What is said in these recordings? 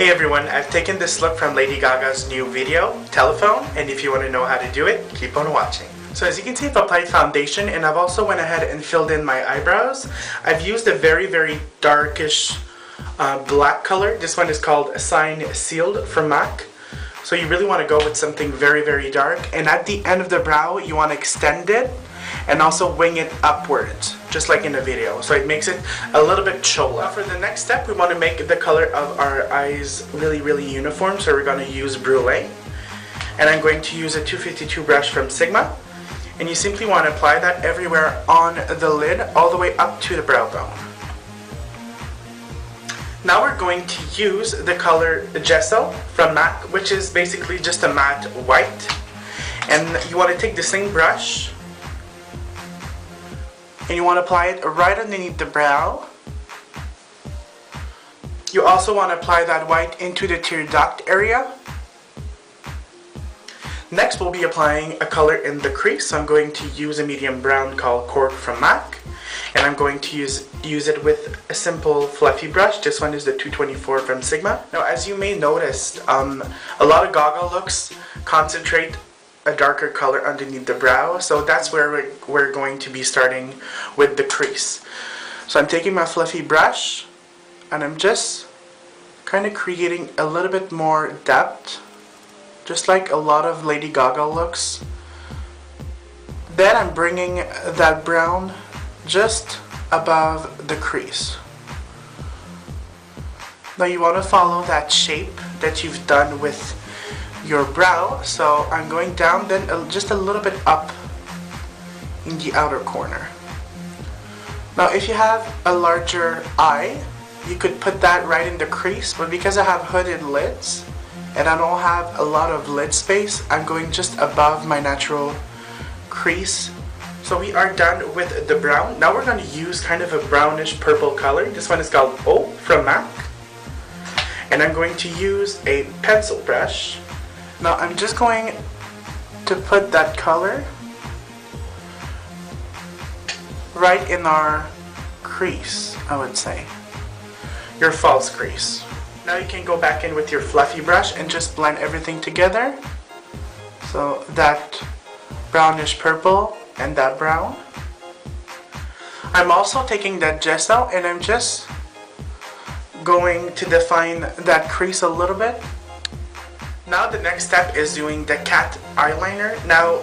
Hey everyone, I've taken this look from Lady Gaga's new video, Telephone, and if you want to know how to do it, keep on watching. So as you can see, I've applied foundation and I've also went ahead and filled in my eyebrows. I've used a very darkish black color. This one is called Sign Sealed from M.A.C. So you really want to go with something very dark, and at the end of the brow you want to extend it and also wing it upwards, just like in the video. So it makes it a little bit chola. For the next step, we want to make the color of our eyes really uniform, so we're going to use Brûlé. And I'm going to use a 252 brush from Sigma. And you simply want to apply that everywhere on the lid, all the way up to the brow bone. Now we're going to use the color Gesso from M.A.C, which is basically just a matte white. And you want to take the same brush and you want to apply it right underneath the brow. You also want to apply that white into the tear duct area. Next we'll be applying a color in the crease, so I'm going to use a medium brown called Cork from M.A.C. And I'm going to use it with a simple fluffy brush. This one is the 224 from Sigma. Now as you may notice, a lot of Gaga looks concentrate a darker color underneath the brow, so that's where we're going to be starting with the crease. So I'm taking my fluffy brush and I'm just kind of creating a little bit more depth, just like a lot of Lady Gaga looks. Then I'm bringing that brown just above the crease. Now you want to follow that shape that you've done with your brow, so I'm going down, then just a little bit up in the outer corner. Now if you have a larger eye, you could put that right in the crease, but because I have hooded lids and I don't have a lot of lid space, I'm going just above my natural crease. So we are done with the brown. Now we're going to use kind of a brownish purple color. This one is called Haux from M.A.C. And I'm going to use a pencil brush. Now I'm just going to put that color right in our crease, I would say. Your false crease. Now you can go back in with your fluffy brush and just blend everything together. So that brownish purple and that brown. I'm also taking that Gesso and I'm just going to define that crease a little bit. Now the next step is doing the cat eyeliner. Now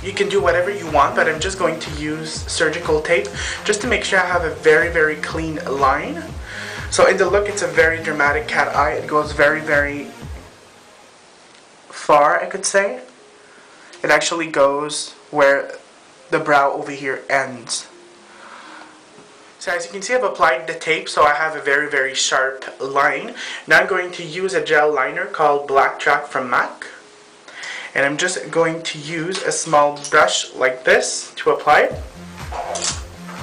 you can do whatever you want, but I'm just going to use surgical tape just to make sure I have a very clean line. So in the look, it's a very dramatic cat eye. It goes very far, I could say. It actually goes where the brow over here ends. So as you can see, I've applied the tape, so I have a very sharp line. Now I'm going to use a gel liner called Blacktrack from M.A.C. And I'm just going to use a small brush like this to apply it.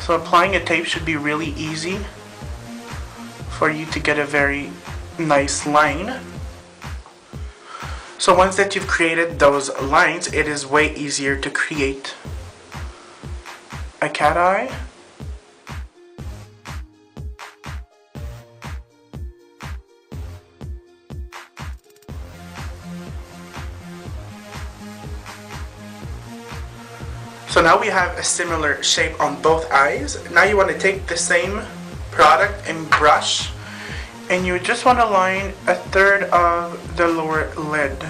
So applying a tape should be really easy for you to get a very nice line. So once that you've created those lines, it is way easier to create a cat eye. So now we have a similar shape on both eyes. Now you want to take the same product and brush, and you just want to line a third of the lower lid.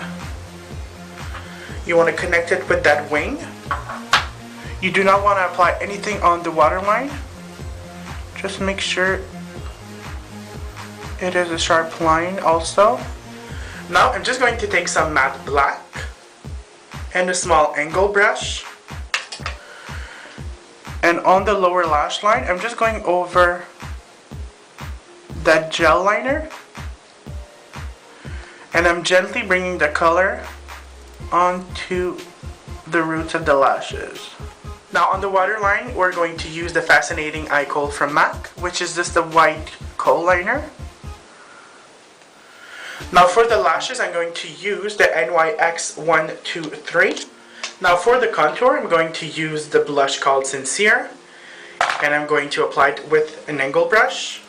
You want to connect it with that wing. You do not want to apply anything on the waterline. Just make sure it is a sharp line also. Now I'm just going to take some matte black and a small angle brush. And on the lower lash line, I'm just going over that gel liner. And I'm gently bringing the color onto the roots of the lashes. Now on the waterline, we're going to use the Fascinating Eye Kohl from M.A.C, which is just the white kohl liner. Now for the lashes, I'm going to use the N.Y.X 123. Now for the contour, I'm going to use the blush called Sincere, and I'm going to apply it with an angle brush.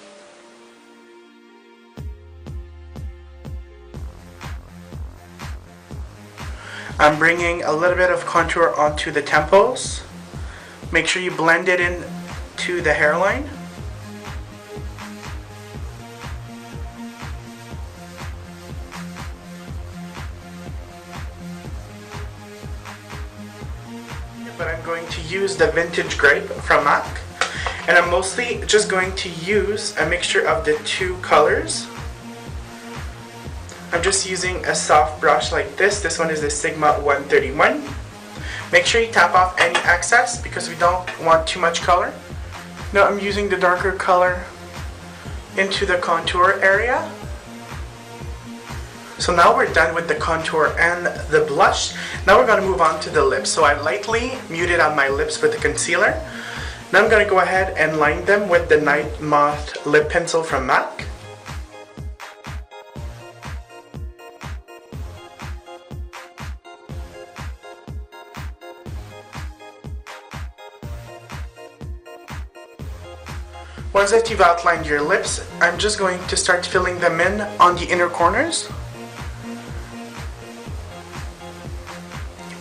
I'm bringing a little bit of contour onto the temples. Make sure you blend it in to the hairline. But I'm going to use the Vintage Grape from M.A.C. And I'm mostly just going to use a mixture of the two colors. I'm just using a soft brush like this. This one is the Sigma 131. Make sure you tap off any excess because we don't want too much color. Now I'm using the darker color into the contour area. So now we're done with the contour and the blush. Now we're going to move on to the lips. So I lightly muted on my lips with the concealer. Now I'm going to go ahead and line them with the Night Moth lip pencil from M.A.C. Once that you've outlined your lips, I'm just going to start filling them in on the inner corners.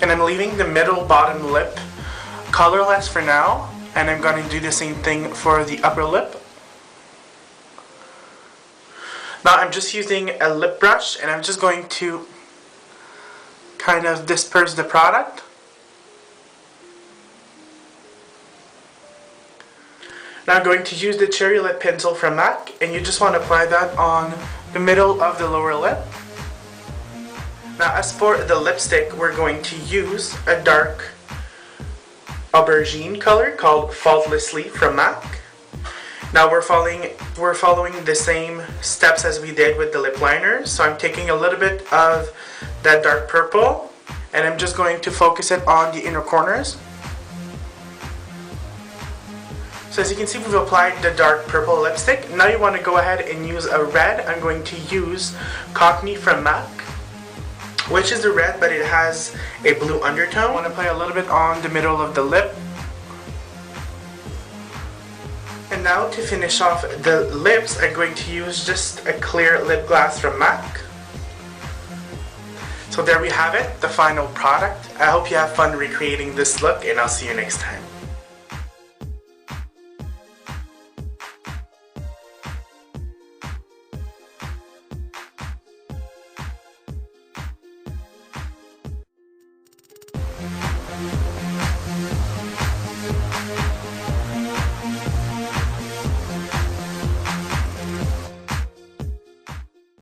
And I'm leaving the middle bottom lip colorless for now, and I'm going to do the same thing for the upper lip. Now I'm just using a lip brush and I'm just going to kind of disperse the product. Now I'm going to use the Cherry Lip Pencil from M.A.C. and you just want to apply that on the middle of the lower lip. Now as for the lipstick, we're going to use a dark aubergine color called Faultlessly from M.A.C. Now we're following the same steps as we did with the lip liner. So I'm taking a little bit of that dark purple and I'm just going to focus it on the inner corners. So as you can see, we've applied the dark purple lipstick. Now you want to go ahead and use a red. I'm going to use Cockney from M.A.C, which is the red, but it has a blue undertone. I want to apply a little bit on the middle of the lip. And now to finish off the lips, I'm going to use just a clear lip gloss from M.A.C. So there we have it, the final product. I hope you have fun recreating this look, and I'll see you next time.